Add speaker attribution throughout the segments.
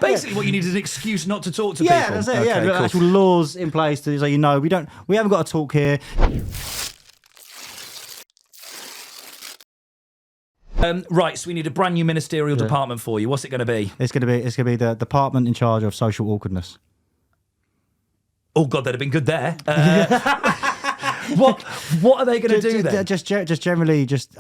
Speaker 1: Basically, what you need is an excuse not to talk to
Speaker 2: Yeah,
Speaker 1: people.
Speaker 2: that's it.
Speaker 1: Okay,
Speaker 2: Yeah, there are
Speaker 1: cool.
Speaker 2: actual laws in place to say, we haven't got to talk here.
Speaker 1: Right, so we need a brand new ministerial department for you. What's it going to be?
Speaker 2: It's going to be the department in charge of social awkwardness.
Speaker 1: Oh God, that'd have been good there. What are they going to do then?
Speaker 2: Just generally, just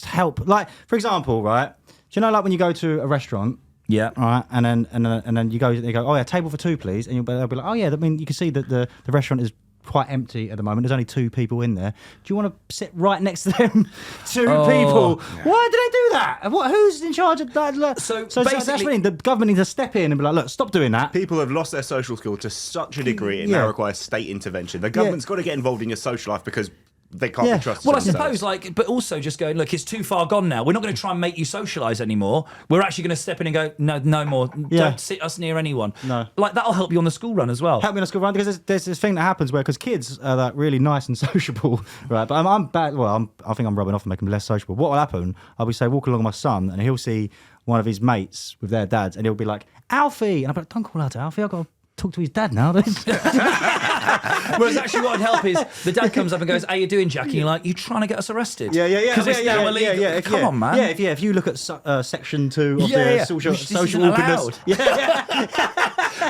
Speaker 2: help. Like, for example, right? Do you know, like when you go to a restaurant?
Speaker 1: Yeah.
Speaker 2: Right, and then you go. Oh yeah, table for two, please. And they'll be like, oh yeah. I mean, you can see that the restaurant is quite empty at the moment. There's only 2 people in there. Do you want to sit right next to them? 2 people. Yeah. Why do they do that? And who's in charge of that? So that's what I mean. The government needs to step in and be like, look, stop doing that.
Speaker 3: People have lost their social skills to such a degree it now requires state intervention. The government's got to get involved in your social life because they can't be trusted.
Speaker 1: Well, I suppose, but also just going, look, it's too far gone now. We're not going to try and make you socialise anymore. We're actually going to step in and go, no more. Don't sit us near anyone.
Speaker 2: No.
Speaker 1: Like, that'll help you on the school run as well.
Speaker 2: Help me on the school run, because there's this thing that happens where, because kids are like really nice and sociable, right? But I'm bad. Well, I think I'm rubbing off and making them less sociable. What will happen? I'll be, say, walking along with my son, and he'll see one of his mates with their dads, and he'll be like, Alfie, and I'm like, don't call out to Alfie. I've got to talk to his dad now.
Speaker 1: Whereas actually what would help is the dad comes up and goes, how you doing, Jack? And you're like, you trying to get us arrested?
Speaker 2: Yeah.
Speaker 1: Because it's now illegal. Come on, man.
Speaker 2: If you look at section 2 of the social awkwardness.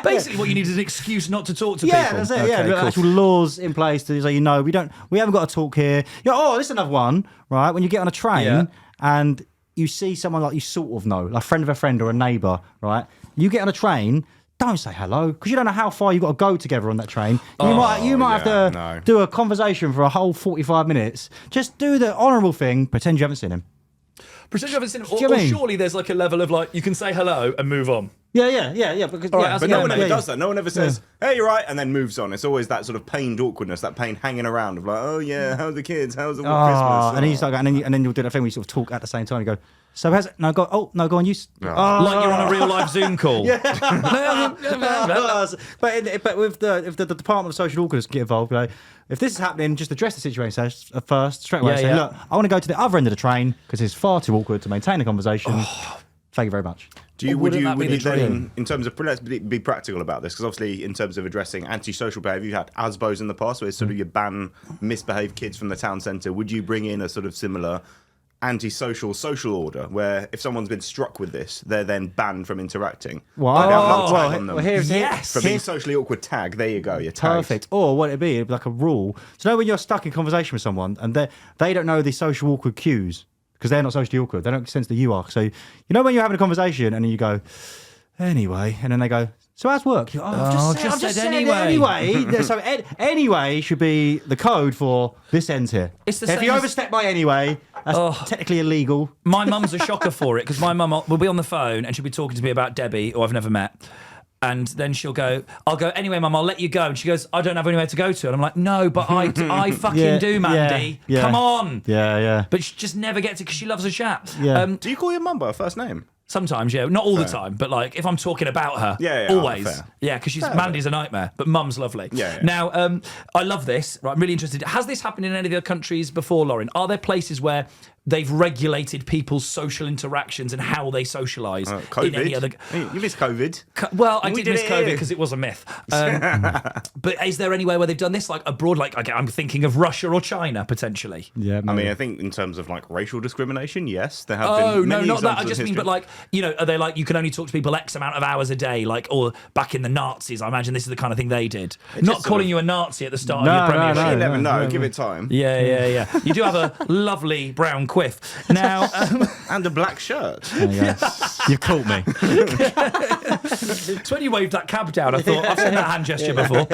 Speaker 1: Basically, what you need is an excuse not to talk to people.
Speaker 2: Yeah, that's it. There are actual laws in place to say, we haven't got to talk here. This is another one, right? When you get on a train and you see someone like you sort of know, like a friend of a friend or a neighbour, right? You get on a train. Don't say hello, because you don't know how far you've got to go together on that train. You might have to do a conversation for a whole 45 minutes. Just do the honourable thing, pretend you haven't seen him.
Speaker 1: Pretend you haven't seen him. Or surely there's like a level of like, you can say hello and move on.
Speaker 2: Yeah. Because,
Speaker 3: but no one ever does that. No one ever says, hey, you're right, and then moves on. It's always that sort of pained awkwardness, that pain hanging around of like, oh yeah, how's the kids? How's the Christmas?
Speaker 2: And then you start going, and then you'll do that thing where you sort of talk at the same time. You go, so has it? No, go on. Like
Speaker 1: you're on a real life Zoom call.
Speaker 2: But if the Department of Social Awkwardness get involved, like, if this is happening, just address the situation first, straight away. Say, look, I want to go to the other end of the train because it's far too awkward to maintain a conversation. Thank you very much.
Speaker 3: Would you then, in terms of, let's be practical about this, because obviously in terms of addressing antisocial behaviour, you've had ASBOs in the past, where it's sort of you ban misbehaved kids from the town centre. Would you bring in a sort of similar antisocial social order where if someone's been struck with this, they're then banned from interacting?
Speaker 2: Here's
Speaker 3: from being socially awkward tag. There you go. You're tagged.
Speaker 2: Perfect. Or what it'd be like a rule. So when you're stuck in conversation with someone and they don't know the social awkward cues because they're not socially awkward, they don't sense that you are. So when you're having a conversation and then you go, anyway, and then they go, so how's work? I've just said anyway. So anyway should be the code for this ends here. If you overstep by anyway, that's technically illegal.
Speaker 1: My mum's a shocker for it, because my mum will be on the phone and she'll be talking to me about Debbie, who I've never met. And then I'll go, anyway, Mum, I'll let you go. And she goes, I don't have anywhere to go to. And I'm like, no, but I fucking do, Mandy.
Speaker 2: Yeah.
Speaker 1: Come on.
Speaker 2: Yeah.
Speaker 1: But she just never gets it because she loves a chat.
Speaker 2: Yeah.
Speaker 3: Do you call your mum by her first name?
Speaker 1: Sometimes, yeah. Not all the time, but like if I'm talking about her, always. Yeah, because Mandy's a nightmare, but Mum's lovely.
Speaker 3: Yeah.
Speaker 1: Now, I love this. Right, I'm really interested. Has this happened in any of the other countries before, Lauren? Are there places where they've regulated people's social interactions and how they socialise?
Speaker 3: COVID.
Speaker 1: In any other...
Speaker 3: You missed COVID.
Speaker 1: I did miss COVID because it was a myth. But is there anywhere where they've done this, like abroad? Like I'm thinking of Russia or China potentially.
Speaker 2: Yeah, maybe.
Speaker 3: I mean, I think in terms of like racial discrimination, yes, there have been.
Speaker 1: No, not that. I just mean, but like, are they like you can only talk to people X amount of hours a day, like, or back in the Nazis? I imagine this is the kind of thing they did. Not calling you a Nazi at the start of your premiership.
Speaker 3: You never know. Give it time.
Speaker 1: Yeah. You do have a lovely brown quiff now,
Speaker 3: and a black shirt.
Speaker 2: You've caught me.
Speaker 1: It's when you waved that cab down, I thought I've seen that hand gesture before.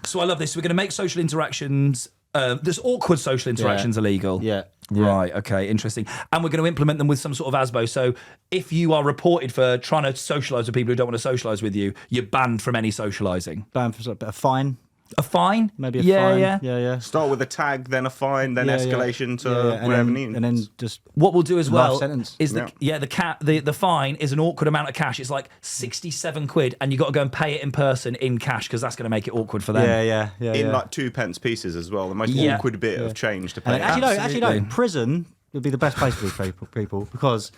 Speaker 1: So I love this. We're going to make social interactions. There's awkward social interactions illegal.
Speaker 2: Yeah.
Speaker 1: Right, okay, interesting. And we're going to implement them with some sort of ASBO. So if you are reported for trying to socialise with people who don't want to socialise with you, you're banned from any socialising.
Speaker 2: Banned for a fine.
Speaker 1: A fine?
Speaker 2: Maybe a fine. Yeah.
Speaker 3: Start with a tag, then a fine, then escalation to whatever needs.
Speaker 2: And then just
Speaker 1: what we'll do as well
Speaker 2: sentence.
Speaker 1: is the fine is an awkward amount of cash. It's like 67 quid, and you've got to go and pay it in person in cash because that's going to make it awkward for them.
Speaker 2: Yeah.
Speaker 3: In like 2p pieces as well. The most awkward bit of change to pay.
Speaker 2: Actually, prison would be the best place for these people because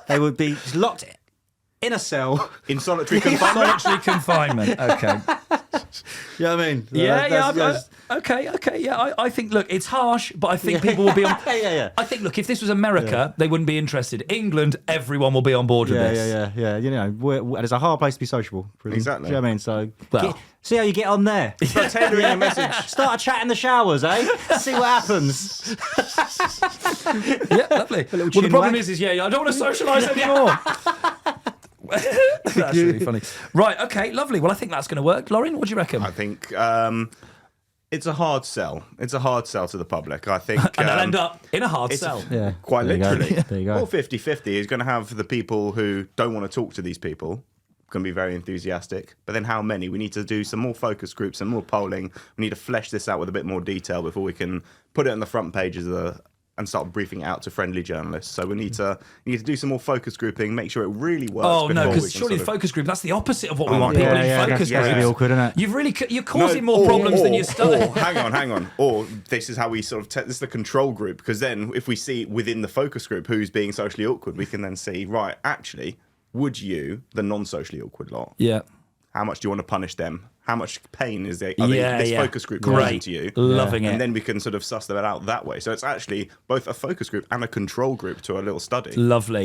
Speaker 2: they would be locked in a cell.
Speaker 3: In solitary confinement.
Speaker 1: Solitary confinement. Okay.
Speaker 2: You know what I mean?
Speaker 1: Okay. Yeah, I think. Look, it's harsh, but I think people will be on.
Speaker 2: Yeah.
Speaker 1: I think. Look, if this was America, they wouldn't be interested. England, everyone will be on board with this.
Speaker 2: Yeah. You know, it's a hard place to be sociable. Really.
Speaker 3: Exactly.
Speaker 2: Do you know what I mean? So
Speaker 1: Well.
Speaker 2: see how you get on there.
Speaker 3: Start tailoring a message.
Speaker 2: Start a chat in the showers, eh? See what happens.
Speaker 1: Yeah, lovely. Well, the
Speaker 2: chin
Speaker 1: problem
Speaker 2: wag.
Speaker 1: is, I don't want to socialise anymore. That's really funny. Right, okay, lovely. Well, I think that's going to work. Lauren, what do you reckon?
Speaker 3: I think it's a hard sell. It's a hard sell to the public. I think.
Speaker 1: And they'll end up in a hard cell.
Speaker 2: Yeah.
Speaker 3: Quite
Speaker 2: There you go.
Speaker 3: literally.
Speaker 2: There you go.
Speaker 3: Or 50-50 is going to have the people who don't want to talk to these people. Going to be very enthusiastic. But then how many? We need to do some more focus groups and more polling. We need to flesh this out with a bit more detail before we can put it on the front pages of and start briefing it out to friendly journalists. So we need to do some more focus grouping, make sure it really works.
Speaker 1: Oh no,
Speaker 3: before we
Speaker 1: because
Speaker 3: can
Speaker 1: surely
Speaker 3: sort
Speaker 1: the
Speaker 3: of-
Speaker 1: focus group, that's the opposite of what we
Speaker 3: Oh
Speaker 1: want
Speaker 3: my
Speaker 1: people
Speaker 3: God.
Speaker 1: in focus
Speaker 2: that's
Speaker 1: groups.
Speaker 2: really awkward, isn't it?
Speaker 1: You're causing more problems than you're starting.
Speaker 3: Hang on. Or this is how we sort of this is the control group, because then if we see within the focus group who's being socially awkward, we can then see, right, actually, would you, the non-socially awkward lot,
Speaker 1: Yeah.
Speaker 3: how much do you want to punish them? How much pain is this focus group causing to you?
Speaker 1: Loving it.
Speaker 3: And then we can sort of suss them out that way. So it's actually both a focus group and a control group to a little study.
Speaker 1: Lovely.